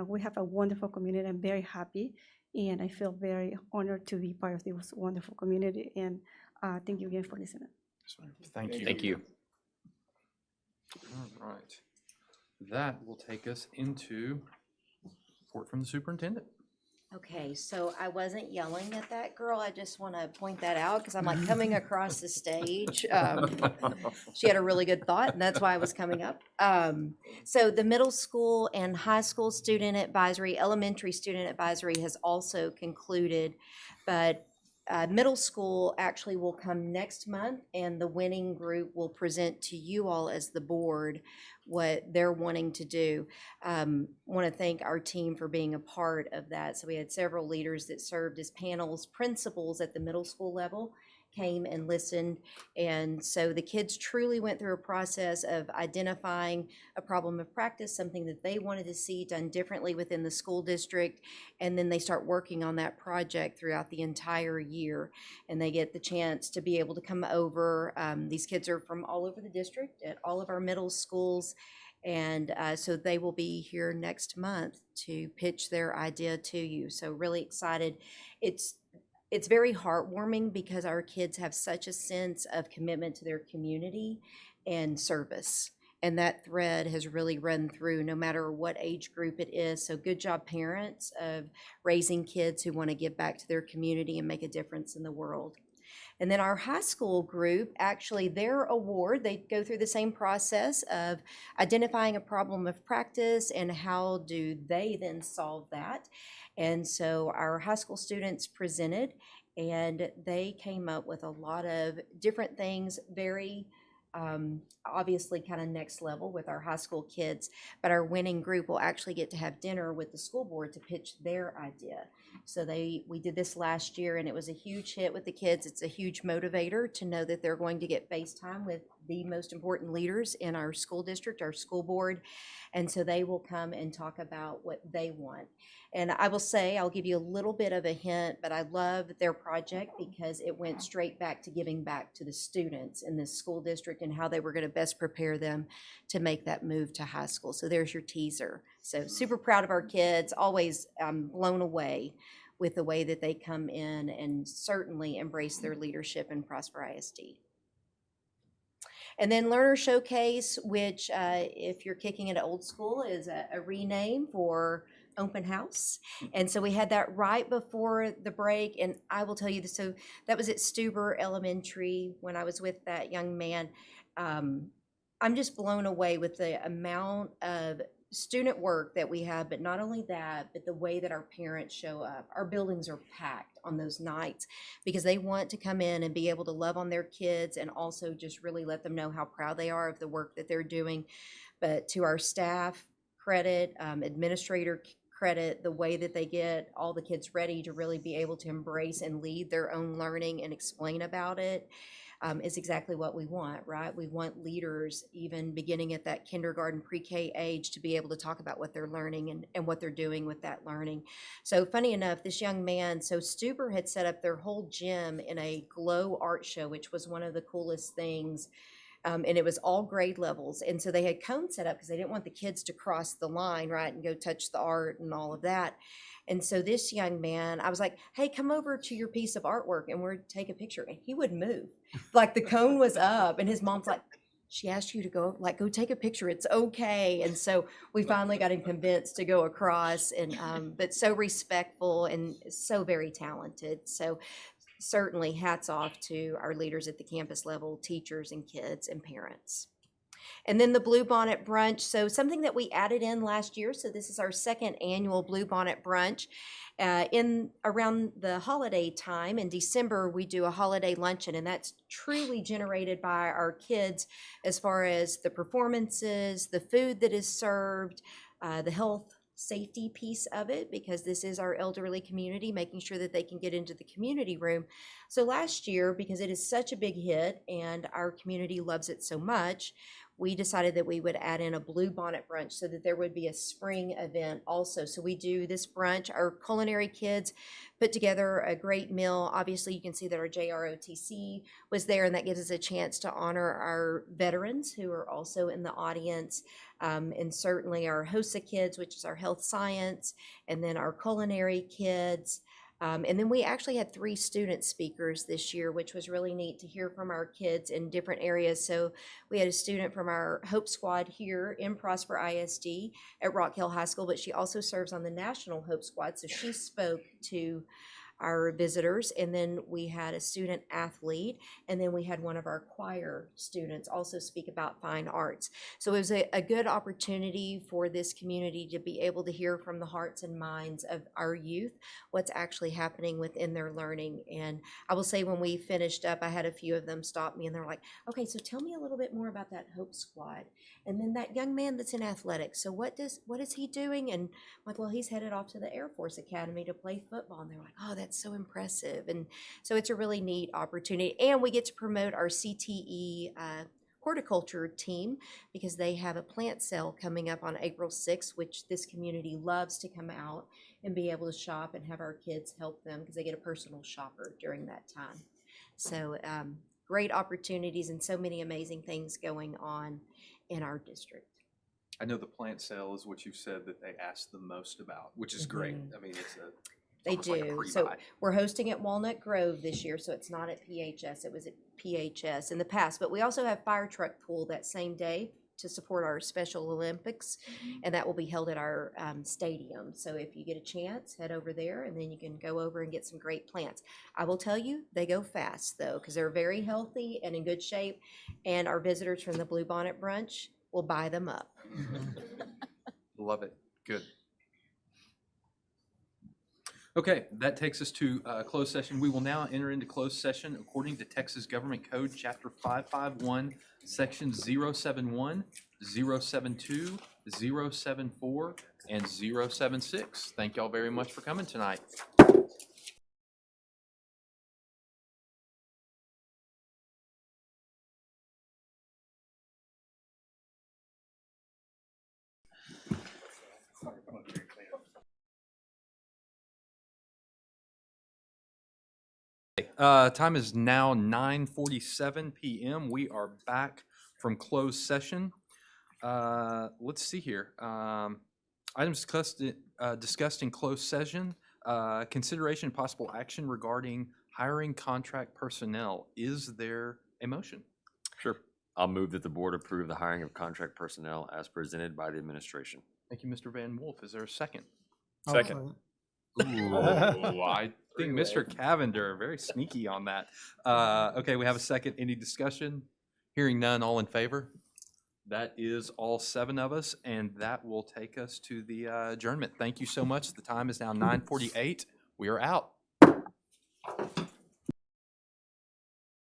[SPEAKER 11] We have a wonderful community. I'm very happy, and I feel very honored to be part of this wonderful community. And thank you again for listening.
[SPEAKER 1] Thank you.
[SPEAKER 8] Thank you.
[SPEAKER 1] All right. That will take us into report from the superintendent.
[SPEAKER 6] Okay, so I wasn't yelling at that girl. I just want to point that out because I'm like coming across the stage. She had a really good thought, and that's why I was coming up. So the middle school and high school student advisory, elementary student advisory has also concluded, but middle school actually will come next month, and the winning group will present to you all as the board what they're wanting to do. Want to thank our team for being a part of that. So we had several leaders that served as panels, principals at the middle school level came and listened. And so the kids truly went through a process of identifying a problem of practice, something that they wanted to see done differently within the school district. And then they start working on that project throughout the entire year. And they get the chance to be able to come over. These kids are from all over the district at all of our middle schools. And so they will be here next month to pitch their idea to you. So really excited. It's very heartwarming because our kids have such a sense of commitment to their community and service. And that thread has really run through no matter what age group it is. So good job, parents, of raising kids who want to give back to their community and make a difference in the world. And then our high school group, actually their award, they go through the same process of identifying a problem of practice and how do they then solve that. And so our high school students presented, and they came up with a lot of different things, very obviously kind of next level with our high school kids, but our winning group will actually get to have dinner with the school board to pitch their idea. So we did this last year, and it was a huge hit with the kids. It's a huge motivator to know that they're going to get face time with the most important leaders in our school district, our school board. And so they will come and talk about what they want. And I will say, I'll give you a little bit of a hint, but I love their project because it went straight back to giving back to the students in this school district and how they were going to best prepare them to make that move to high school. So there's your teaser. So super proud of our kids, always blown away with the way that they come in and certainly embrace their leadership in Prosper ISD. And then Learner Showcase, which if you're kicking it old school, is a rename for Open House. And so we had that right before the break. And I will tell you this, so that was at Stuber Elementary when I was with that young man. I'm just blown away with the amount of student work that we have, but not only that, but the way that our parents show up. Our buildings are packed on those nights because they want to come in and be able to love on their kids and also just really let them know how proud they are of the work that they're doing. But to our staff, credit, administrator credit, the way that they get all the kids ready to really be able to embrace and lead their own learning and explain about it. Is exactly what we want, right? We want leaders, even beginning at that kindergarten, pre-K age, to be able to talk about what they're learning and what they're doing with that learning. So funny enough, this young man, so Stuber had set up their whole gym in a glow art show, which was one of the coolest things. And it was all grade levels. And so they had cones set up because they didn't want the kids to cross the line, right, and go touch the art and all of that. And so this young man, I was like, hey, come over to your piece of artwork and we'll take a picture. And he would move. Like the cone was up and his mom's like, she asked you to go take a picture. It's okay. And so we finally got him convinced to go across, and but so respectful and so very talented. So certainly hats off to our leaders at the campus level, teachers and kids and parents. And then the Bluebonnet Brunch, so something that we added in last year, so this is our second annual Bluebonnet Brunch. In around the holiday time in December, we do a holiday luncheon, and that's truly generated by our kids as far as the performances, the food that is served, the health safety piece of it, because this is our elderly community, making sure that they can get into the community room. So last year, because it is such a big hit and our community loves it so much, we decided that we would add in a Bluebonnet Brunch so that there would be a spring event also. So we do this brunch. Our culinary kids put together a great meal. Obviously, you can see that our JROTC was there, and that gives us a chance to honor our veterans who are also in the audience, and certainly our HOSA kids, which is our health science, and then our culinary kids. And then we actually had 3 student speakers this year, which was really neat to hear from our kids in different areas. So we had a student from our Hope Squad here in Prosper ISD at Rock Hill High School, but she also serves on the National Hope Squad. So she spoke to our visitors, and then we had a student athlete, and then we had one of our choir students also speak about fine arts. So it was a good opportunity for this community to be able to hear from the hearts and minds of our youth what's actually happening within their learning. And I will say, when we finished up, I had a few of them stop me and they're like, okay, so tell me a little bit more about that Hope Squad, and then that young man that's in athletics, so what is he doing? And I'm like, well, he's headed off to the Air Force Academy to play football. And they're like, oh, that's so impressive. And so it's a really neat opportunity. And we get to promote our CTE horticulture team, because they have a plant sale coming up on April 6th, which this community loves to come out and be able to shop and have our kids help them, because they get a personal shopper during that time. So great opportunities and so many amazing things going on in our district.
[SPEAKER 1] I know the plant sale is what you've said that they ask the most about, which is great. I mean, it's
[SPEAKER 6] They
[SPEAKER 1] almost like a
[SPEAKER 6] do. So
[SPEAKER 1] pre-buy.
[SPEAKER 6] we're hosting at Walnut Grove this year, so it's not at PHS. It was at PHS in the past. But we also have fire truck pool that same day to support our Special Olympics, and that will be held at our stadium. So if you get a chance, head over there, and then you can go over and get some great plants. I will tell you, they go fast though, because they're very healthy and in good shape, and our visitors from the Bluebonnet Brunch will buy them up.
[SPEAKER 1] Love it. Good. Okay, that takes us to closed session. We will now enter into closed session according to Texas Government Code, Chapter 551, Sections 071, 072, 074, and 076. Thank y'all very much for coming tonight. Time is now 9:47 p.m. We are back from closed session. Let's see here. Items discussed in closed session. Consideration and possible action regarding hiring contract personnel. Is there a motion?
[SPEAKER 8] Sure. I'll move that the board approve the hiring of contract personnel as presented by the administration.
[SPEAKER 1] Thank you, Mr. Van Wolf. Is there a second?
[SPEAKER 5] Second.
[SPEAKER 1] Ooh, I think Mr. Cavender, very sneaky on that. Okay, we have a second. Any discussion? Hearing none, all in favor? That is all 7 of us, and that will take us to the adjournment. Thank you so much. The time is now 9:48. We are out.